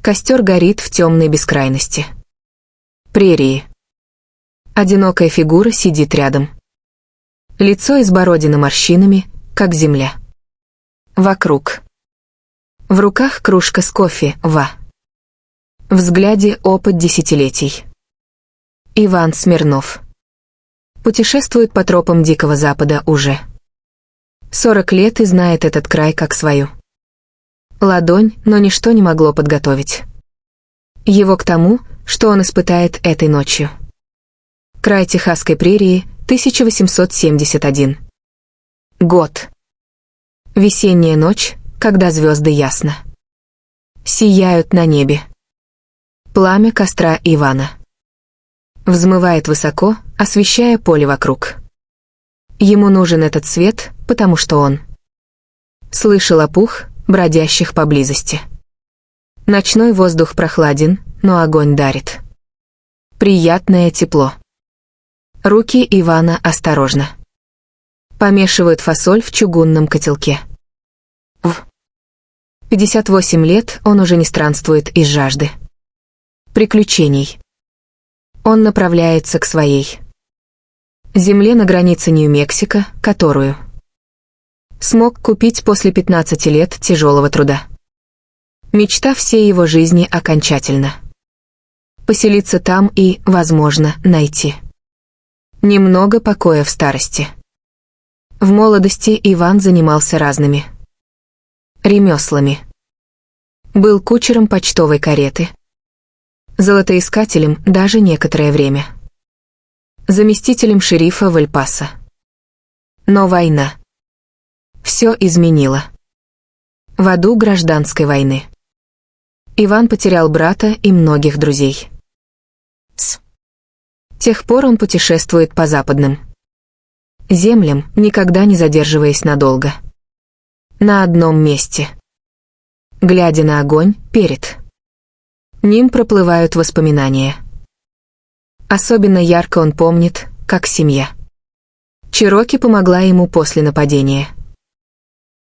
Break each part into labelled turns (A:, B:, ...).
A: Костер горит в темной бескрайности. Прерии. Одинокая фигура сидит рядом. Лицо избородено морщинами, как земля. Вокруг. В руках кружка с кофе, В взгляде опыт десятилетий. Иван Смирнов. Путешествует по тропам Дикого Запада уже 40 лет и знает этот край как свою ладонь, но ничто не могло подготовить его к тому, что он испытает этой ночью. Край Техасской прерии, 1871 год. Весенняя ночь, когда звезды ясно сияют на небе. Пламя костра Ивана взмывает высоко, освещая поле вокруг. Ему нужен этот свет, потому что он слышал опух, бродящих поблизости. Ночной воздух прохладен, но огонь дарит приятное тепло. Руки Ивана осторожно помешивают фасоль в чугунном котелке. В 58 лет он уже не странствует из жажды приключений. Он направляется к своей земле на границе Нью-Мексико, которую смог купить после 15 лет тяжелого труда. Мечта всей его жизни окончательно поселиться там и, возможно, найти немного покоя в старости. В молодости Иван занимался разными ремеслами. Был кучером почтовой кареты, золотоискателем даже некоторое время, заместителем шерифа в Эль-Пасо. Но война все изменила. В аду гражданской войны Иван потерял брата и многих друзей. С тех пор он путешествует по западным землям, никогда не задерживаясь надолго на одном месте. Глядя на огонь, перед ним проплывают воспоминания. Особенно ярко он помнит, как семья Чероки помогла ему после нападения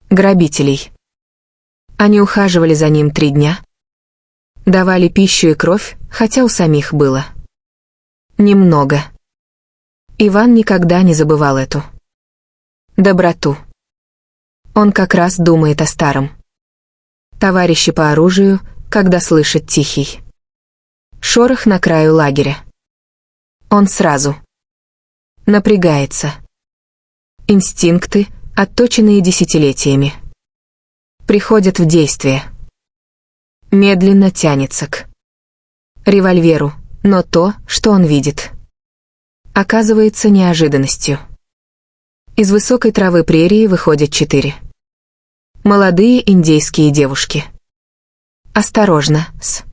A: грабителей. Они ухаживали за ним 3 дня, давали пищу и кровь, хотя у самих было немного. Иван никогда не забывал эту доброту. Он как раз думает о старом товарище по оружию, когда слышит тихий шорох на краю лагеря. Он сразу напрягается. Инстинкты, отточенные десятилетиями, приходят в действие. Медленно тянется к револьверу, но то, что он видит, оказывается неожиданностью. Из высокой травы прерии выходят 4 молодые индейские девушки. Осторожно, с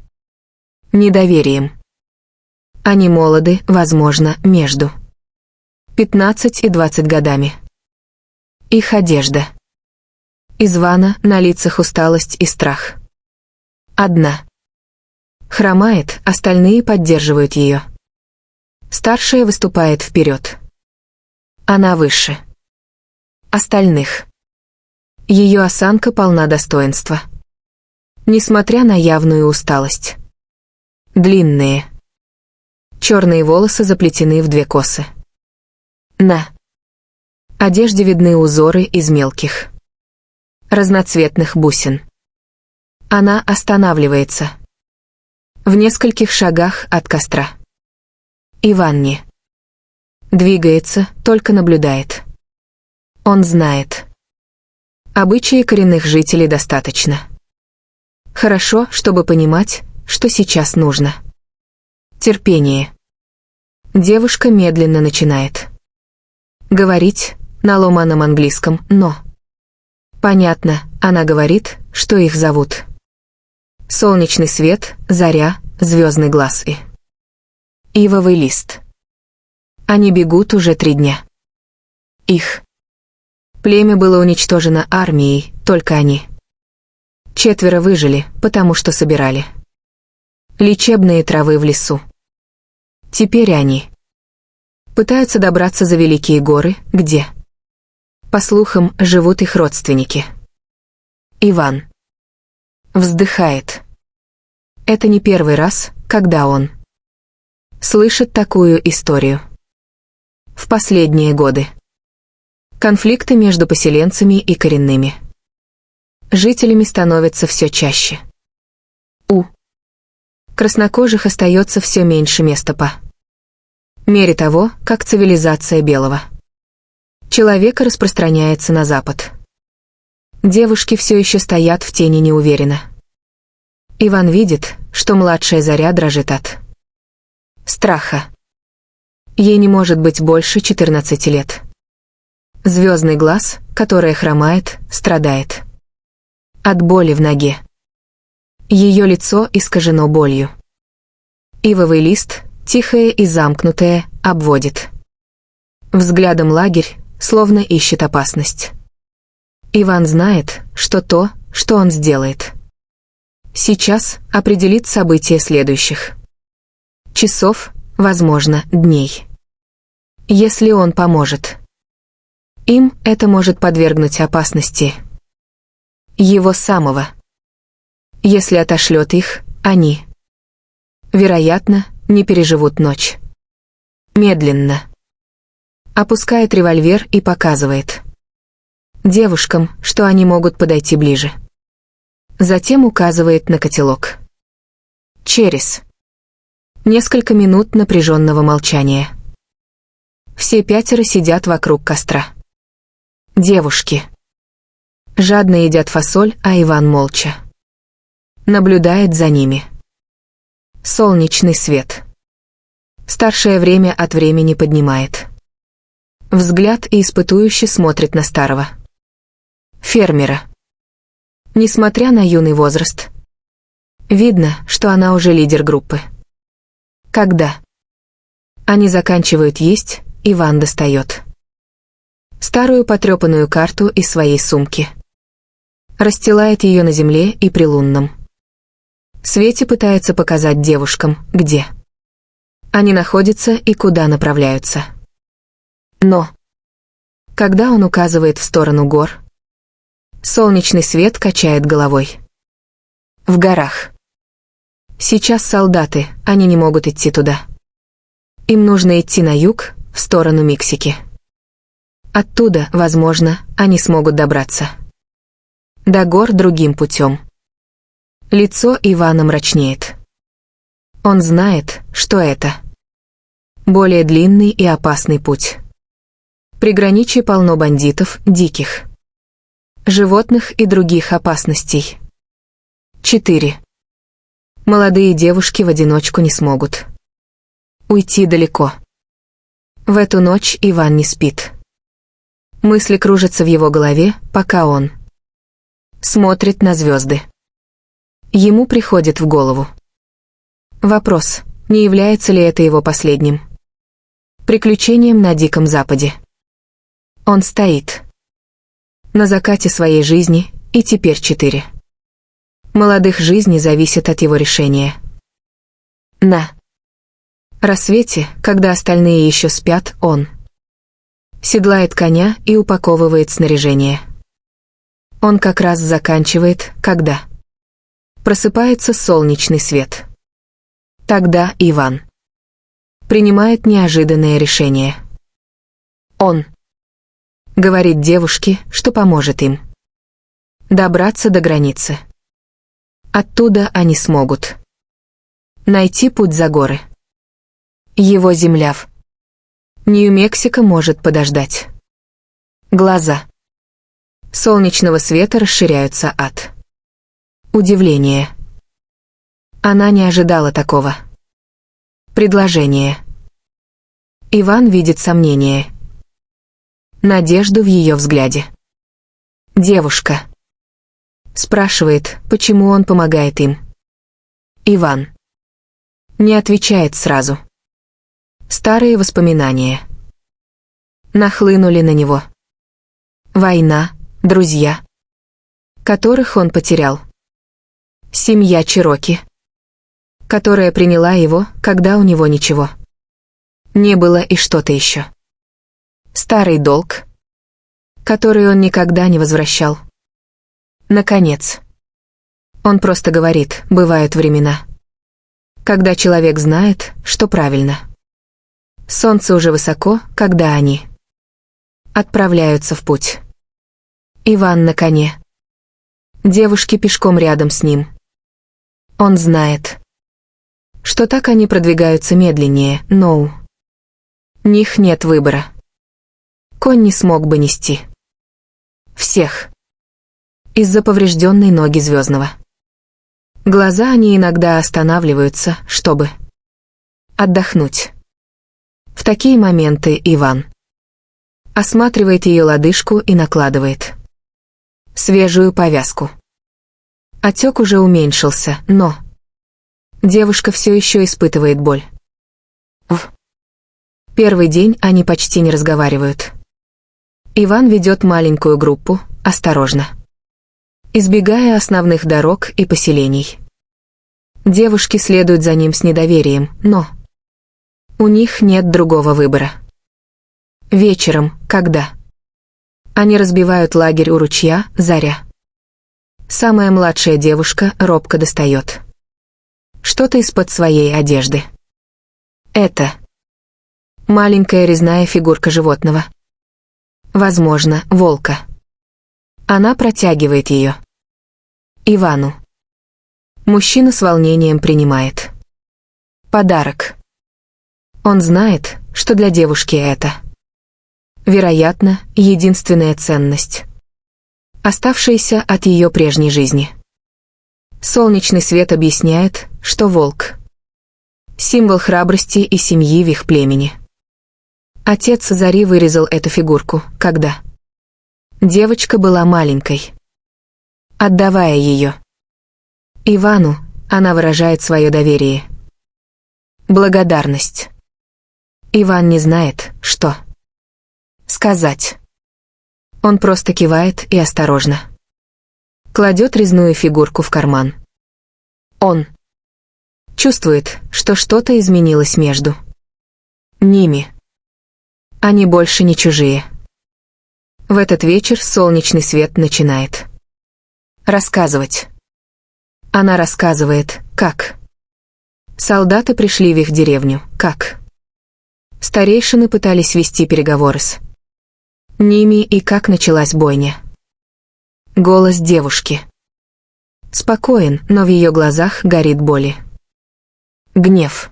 A: недоверием. Они молоды, возможно, между 15 и 20 годами. Их одежда. Из вана на лицах усталость и страх. Одна хромает, остальные поддерживают ее. Старшая выступает вперед. Она выше остальных. Ее осанка полна достоинства, несмотря на явную усталость. Длинные черные волосы заплетены в 2 косы. На одежде видны узоры из мелких разноцветных бусин. Она останавливается в нескольких шагах от костра. Иван не двигается, только наблюдает. Он знает обычаи коренных жителей достаточно хорошо, чтобы понимать, что сейчас нужно терпение. Девушка медленно начинает говорить на ломаном английском, но понятно, она говорит, что их зовут солнечный свет, заря, звездный глаз и ивовый лист. Они бегут уже 3 дня. Их племя было уничтожено армией, только они 4 выжили, потому что собирали лечебные травы в лесу. Теперь они пытаются добраться за Великие горы, где, по слухам, живут их родственники. Иван вздыхает. Это не первый раз, когда он слышит такую историю. В последние годы. Конфликты между поселенцами и коренными жителями становятся все чаще. У краснокожих остается все меньше места по мере того, как цивилизация белого человека распространяется на запад. Девушки все еще стоят в тени неуверенно. Иван видит, что младшая Заря дрожит от страха. Ей не может быть больше 14 лет. Звездный глаз, которая хромает, страдает от боли в ноге. Ее лицо искажено болью. Ивовый лист, тихое и замкнутое, обводит взглядом лагерь, словно ищет опасность. Иван знает, что то, что он сделает сейчас, определит события следующих часов, возможно, дней. Если он поможет им, это может подвергнуть опасности его самого. Если отошлет их, они, вероятно, не переживут ночь. Медленно опускает револьвер и показывает девушкам, что они могут подойти ближе. Затем указывает на котелок. Через несколько минут напряженного молчания все 5 сидят вокруг костра. Девушки жадно едят фасоль, а Иван молча наблюдает за ними. Солнечный свет. Старшее время от времени поднимает взгляд и испытующе смотрит на старого фермера. Несмотря на юный возраст, видно, что она уже лидер группы. Когда они заканчивают есть, Иван достает старую потрепанную карту из своей сумки. Расстилает ее на земле и при лунном свете пытается показать девушкам, где они находятся и куда направляются. Но когда он указывает в сторону гор, солнечный свет качает головой. В горах. Сейчас солдаты, они не могут идти туда. Им нужно идти на юг, в сторону Мексики. Оттуда, возможно, они смогут добраться до гор другим путем. Лицо Ивана мрачнеет. Он знает, что это более длинный и опасный путь. Приграничье полно бандитов, диких животных и других опасностей. 4. Молодые девушки в одиночку не смогут уйти далеко. В эту ночь Иван не спит. Мысли кружатся в его голове, пока он смотрит на звезды. Ему приходит в голову вопрос, не является ли это его последним приключением на Диком Западе. Он стоит на закате своей жизни, и теперь 4 молодых жизней зависят от его решения. На рассвете, когда остальные еще спят, он седлает коня и упаковывает снаряжение. Он как раз заканчивает, когда просыпается солнечный свет. Тогда Иван принимает неожиданное решение. Он говорит девушке, что поможет им добраться до границы. Оттуда они смогут найти путь за горы. Его земля в Нью-Мексико может подождать. Глаза солнечного света расширяются от удивления. Она не ожидала такого предложения. Иван видит сомнение, надежду в ее взгляде. Девушка спрашивает, почему он помогает им. Иван не отвечает сразу. Старые воспоминания нахлынули на него. Война, друзья, которых он потерял. Семья Чероки, которая приняла его, когда у него ничего не было, и что-то еще. Старый долг, который он никогда не возвращал. Наконец, он просто говорит, бывают времена, когда человек знает, что правильно. Солнце уже высоко, когда они отправляются в путь. Иван на коне. Девушки пешком рядом с ним. Он знает, что так они продвигаются медленнее, но у них нет выбора. Конь не смог бы нести всех из-за поврежденной ноги Звездного. Глаза они иногда останавливаются, чтобы отдохнуть. В такие моменты Иван осматривает ее лодыжку и накладывает свежую повязку. Отек уже уменьшился, но девушка все еще испытывает боль. В первый день они почти не разговаривают. Иван ведет маленькую группу, осторожно, избегая основных дорог и поселений. Девушки следуют за ним с недоверием, но у них нет другого выбора. Вечером, когда они разбивают лагерь у ручья, заря. Самая младшая девушка робко достает что-то из-под своей одежды. Это маленькая резная фигурка животного. Возможно, волка. Она протягивает ее Ивану. Мужчина с волнением принимает подарок. Он знает, что для девушки это, вероятно, единственная ценность, оставшаяся от ее прежней жизни. Солнечный свет объясняет, что волк — символ храбрости и семьи в их племени. Отец Зари вырезал эту фигурку, когда девочка была маленькой. Отдавая ее Ивану, она выражает свое доверие. Благодарность. Иван не знает, что сказать. Он просто кивает и осторожно кладет резную фигурку в карман. Он чувствует, что что-то изменилось между ними. Они больше не чужие. В этот вечер солнечный свет начинает рассказывать. Она рассказывает, как солдаты пришли в их деревню, как старейшины пытались вести переговоры с ними и как началась бойня. Голос девушки спокоен, но в ее глазах горит боль. Гнев.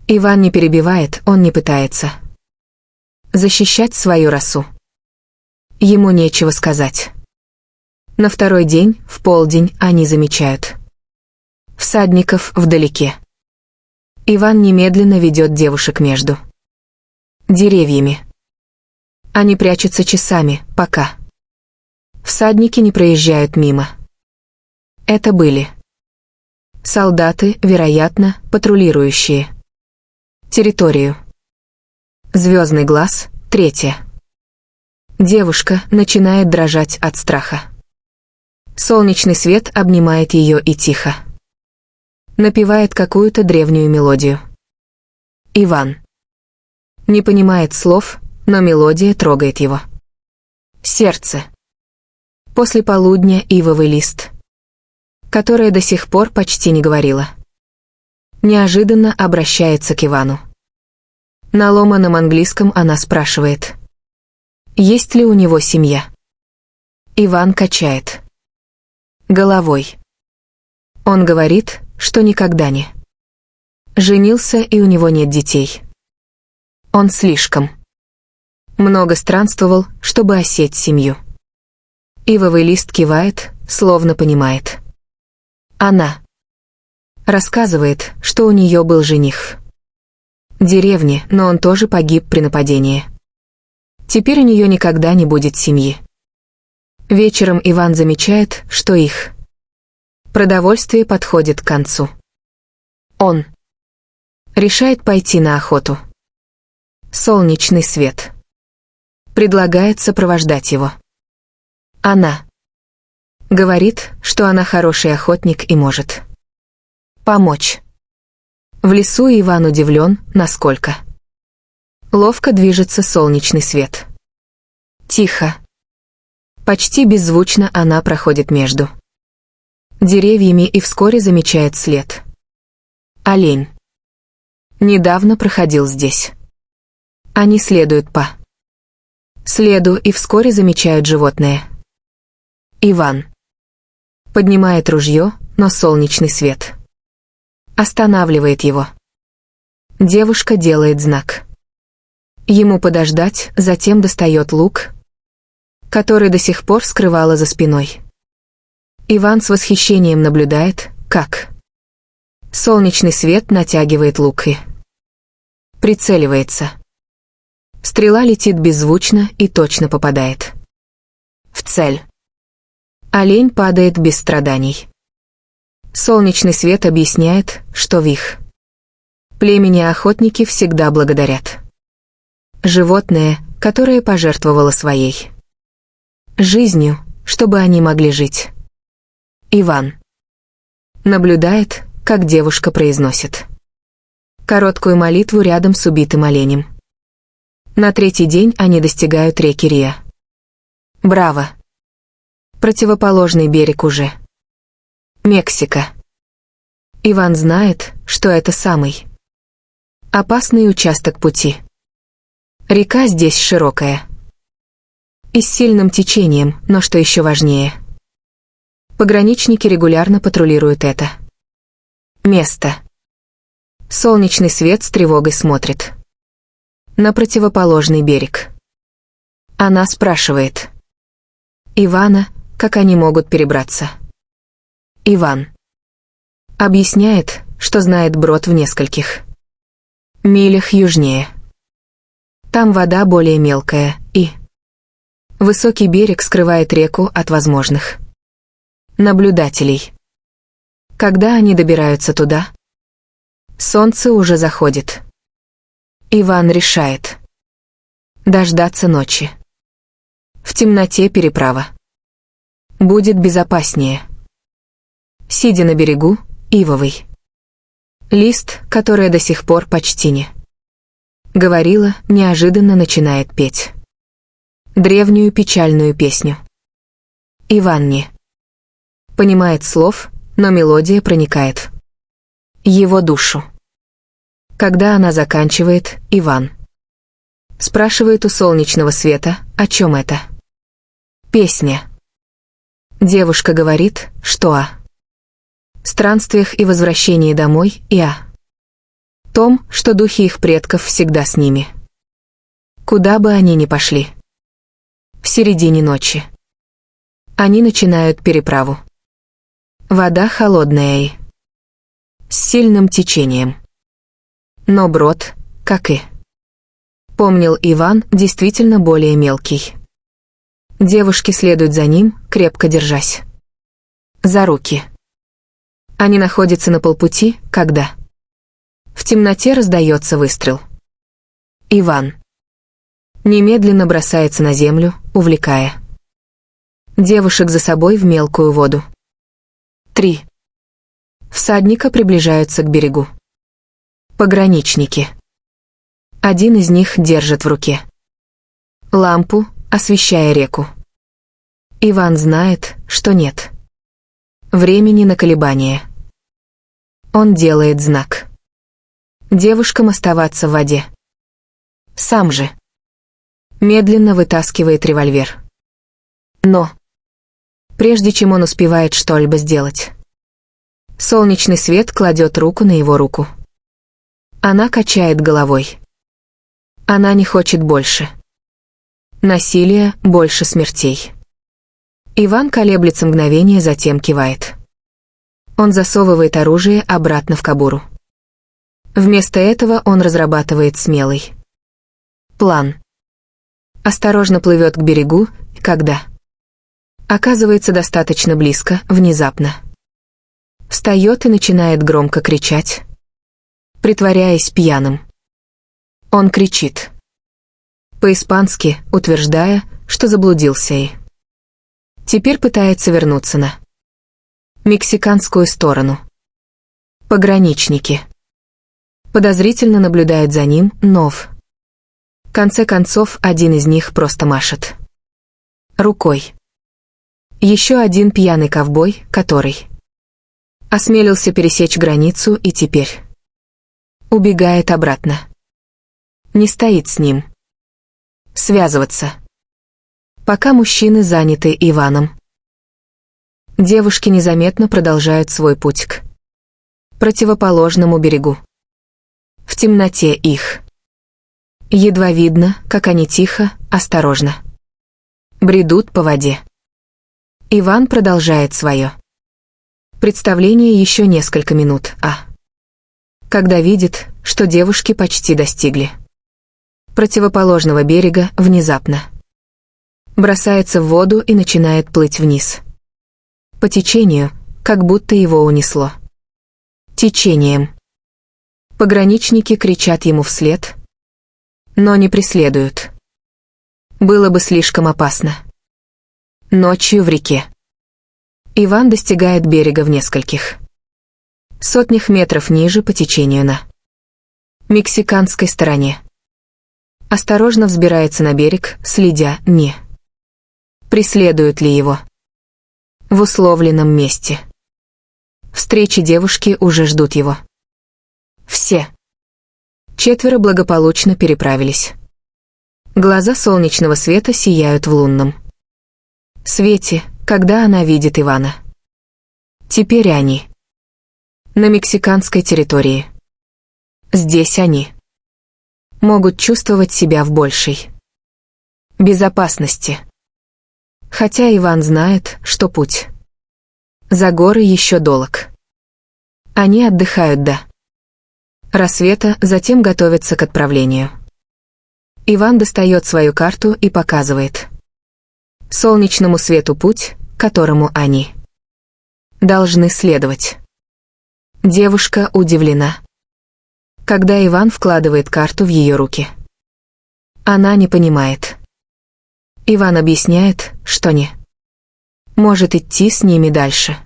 A: Иван не перебивает, он не пытается защищать свою расу. Ему нечего сказать. На второй день, в полдень, они замечают всадников вдалеке. Иван немедленно ведет девушек между деревьями. Они прячутся часами, пока всадники не проезжают мимо. Это были солдаты, вероятно, патрулирующие территорию. Звездный глаз, 3. Девушка начинает дрожать от страха. Солнечный свет обнимает ее и тихо напевает какую-то древнюю мелодию. Иван не понимает слов, но мелодия трогает его сердце. После полудня ивовый лист, которая до сих пор почти не говорила, неожиданно обращается к Ивану. На ломаном английском она спрашивает, есть ли у него семья. Иван качает головой. Он говорит, что никогда не женился и у него нет детей. Он слишком много странствовал, чтобы осесть семью. Ивовый лист кивает, словно понимает. Она рассказывает, что у нее был жених в деревне, но он тоже погиб при нападении. Теперь у нее никогда не будет семьи. Вечером Иван замечает, что их продовольствие подходит к концу. Он решает пойти на охоту. Солнечный свет предлагает сопровождать его. Она говорит, что она хороший охотник и может помочь. В лесу Иван удивлен, насколько ловко движется солнечный свет. Тихо, почти беззвучно она проходит между деревьями и вскоре замечает след Олень. Недавно проходил здесь. Они следуют по следу и вскоре замечают животное. Иван. Поднимает ружье, но солнечный свет останавливает его. Девушка делает знак ему подождать, затем достает лук, который до сих пор скрывала за спиной. Иван с восхищением наблюдает, как солнечный свет натягивает лук и прицеливается. Стрела летит беззвучно и точно попадает в цель. Олень падает без страданий. Солнечный свет объясняет, что в их племени охотники всегда благодарят животное, которое пожертвовало своей жизнью, чтобы они могли жить. Иван наблюдает, как девушка произносит короткую молитву рядом с убитым оленем. На третий день они достигают реки Рия. Браво! Противоположный берег уже Мексика. Иван знает, что это самый опасный участок пути. Река здесь широкая и с сильным течением, но что еще важнее, пограничники регулярно патрулируют это место. Солнечный свет с тревогой смотрит на противоположный берег. Она спрашивает Ивана, как они могут перебраться. Иван объясняет, что знает брод в нескольких милях южнее. Там вода более мелкая, и высокий берег скрывает реку от возможных наблюдателей. Когда они добираются туда, солнце уже заходит. Иван решает дождаться ночи. В темноте переправа будет безопаснее. Сидя на берегу, ивовый лист, который до сих пор почти не говорила, неожиданно начинает петь древнюю печальную песню. Иван не понимает слов, но мелодия проникает его душу. Когда она заканчивает, Иван спрашивает у солнечного света, о чем это песня. Девушка говорит, что о странствиях и возвращении домой и о том, что духи их предков всегда с ними. Куда бы они ни пошли. В середине ночи они начинают переправу. Вода холодная и с сильным течением. Но брод, как и помнил Иван, действительно более мелкий. Девушки следуют за ним, крепко держась за руки. Они находятся на полпути, когда в темноте раздается выстрел. Иван немедленно бросается на землю, увлекая девушек за собой в мелкую воду. 3 всадника приближаются к берегу. Пограничники. Один из них держит в руке лампу, освещая реку. Иван знает, что нет времени на колебания. Он делает знак девушкам оставаться в воде. Сам же медленно вытаскивает револьвер. Но прежде чем он успевает что-либо сделать, солнечный свет кладет руку на его руку. Она качает головой. Она не хочет больше насилия, больше смертей. Иван колеблется мгновение, затем кивает. Он засовывает оружие обратно в кобуру. Вместо этого он разрабатывает смелый план. Осторожно плывет к берегу, когда оказывается достаточно близко, внезапно встает и начинает громко кричать, притворяясь пьяным. Он кричит по-испански, утверждая, что заблудился и теперь пытается вернуться на мексиканскую сторону. Пограничники подозрительно наблюдают за ним, но в конце концов один из них просто машет рукой. Еще один пьяный ковбой, который осмелился пересечь границу и теперь Убегает обратно. Не стоит с ним. Связываться. Пока мужчины заняты Иваном. Девушки незаметно продолжают свой путь к противоположному берегу. В темноте их едва видно, как они тихо, осторожно бредут по воде. Иван продолжает свое представление еще несколько минут, когда видит, что девушки почти достигли противоположного берега, внезапно бросается в воду и начинает плыть вниз. По течению, как будто его унесло течением. Пограничники кричат ему вслед, но не преследуют. Было бы слишком опасно. Ночью в реке. Иван достигает берега в нескольких сотнях метров ниже по течению на мексиканской стороне. Осторожно взбирается на берег, следя, не преследуют ли его. В условленном месте. Встречи девушки уже ждут его. Все 4 благополучно переправились. Глаза солнечного света сияют в лунном свете, когда она видит Ивана. Теперь они на мексиканской территории. Здесь они могут чувствовать себя в большей безопасности. Хотя Иван знает, что путь за горы еще долг. Они отдыхают до рассвета, затем готовятся к отправлению. Иван достает свою карту и показывает солнечному свету путь, которому они должны следовать. Девушка удивлена, когда Иван вкладывает карту в ее руки. Она не понимает. Иван объясняет, что не может идти с ними дальше.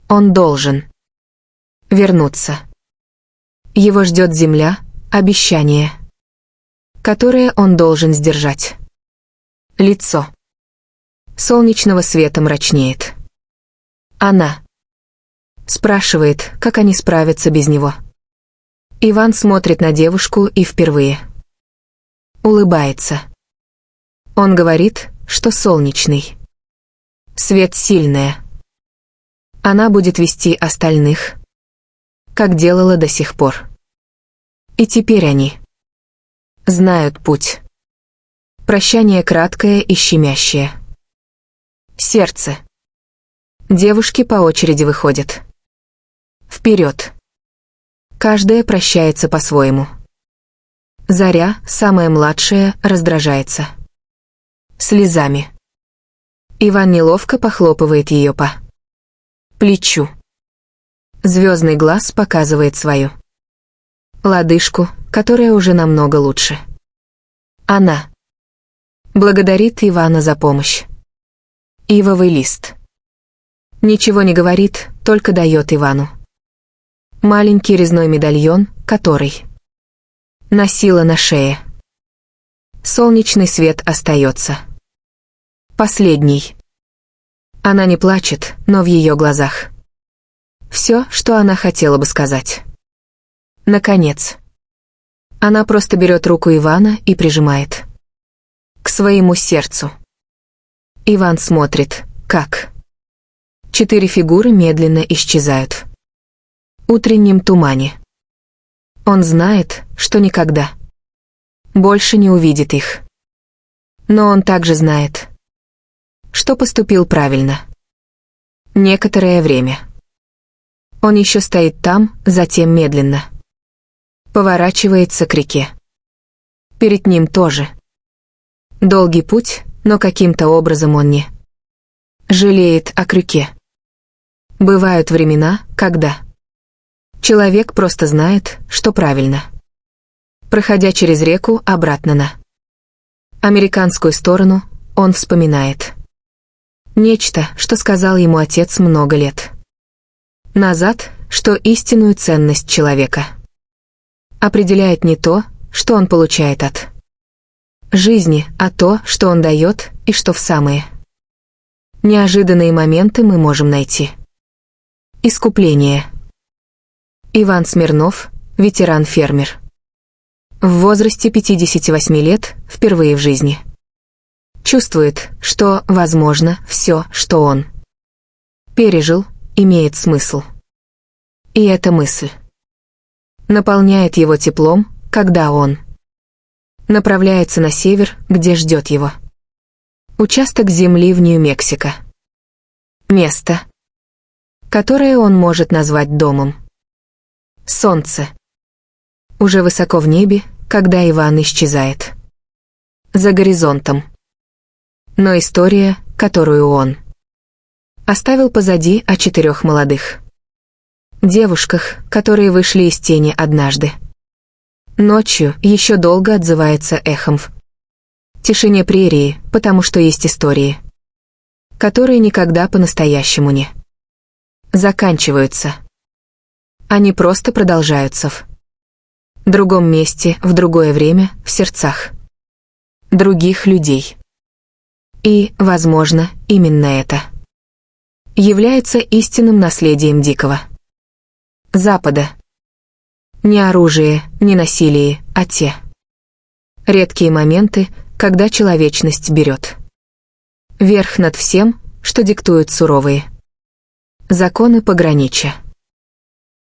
A: Он должен вернуться. Его ждет земля, обещание, которое он должен сдержать. Лицо солнечного света мрачнеет. Она спрашивает, как они справятся без него. Иван смотрит на девушку и впервые улыбается. Он говорит, что солнечный свет сильная. Она будет вести остальных, как делала до сих пор. И теперь они знают путь. Прощание краткое и щемящее. Сердце. Девушки по очереди выходят вперед. Каждая прощается по-своему. Заря, самая младшая, раздражается слезами. Иван неловко похлопывает ее по плечу. Звездный глаз показывает свою лодыжку, которая уже намного лучше. Она благодарит Ивана за помощь. Ивовый лист. Ничего не говорит, только дает Ивану маленький резной медальон, который носила на шее. Солнечный свет остается последний. Она не плачет, но в ее глазах все, что она хотела бы сказать. Наконец. Она просто берет руку Ивана и прижимает к своему сердцу. Иван смотрит, как 4 фигуры медленно исчезают в утреннем тумане. Он знает, что никогда больше не увидит их. Но он также знает, что поступил правильно. Некоторое время он еще стоит там, затем медленно поворачивается к реке. Перед ним тоже долгий путь, но каким-то образом он не жалеет о крюке. Бывают времена, когда человек просто знает, что правильно. Проходя через реку обратно на американскую сторону, он вспоминает нечто, что сказал ему отец много лет назад, что истинную ценность человека определяет не то, что он получает от жизни, а то, что он дает, и что в самые неожиданные моменты мы можем найти искупление. Иван Смирнов, ветеран-фермер. В возрасте 58 лет, впервые в жизни. Чувствует, что, возможно, все, что он пережил, имеет смысл. И эта мысль наполняет его теплом, когда он направляется на север, где ждет его участок земли в Нью-Мексико. Место, которое он может назвать домом. Солнце уже высоко в небе, когда Иван исчезает за горизонтом. Но история, которую он оставил позади, о 4 молодых девушках, которые вышли из тени однажды. Ночью еще долго отзывается эхом в тишине прерии, потому что есть истории, которые никогда по-настоящему не заканчиваются. Они просто продолжаются в другом месте, в другое время, в сердцах других людей. И, возможно, именно это является истинным наследием Дикого Запада. Не оружие, не насилие, а те редкие моменты, когда человечность берет верх над всем, что диктуют суровые законы пограничья.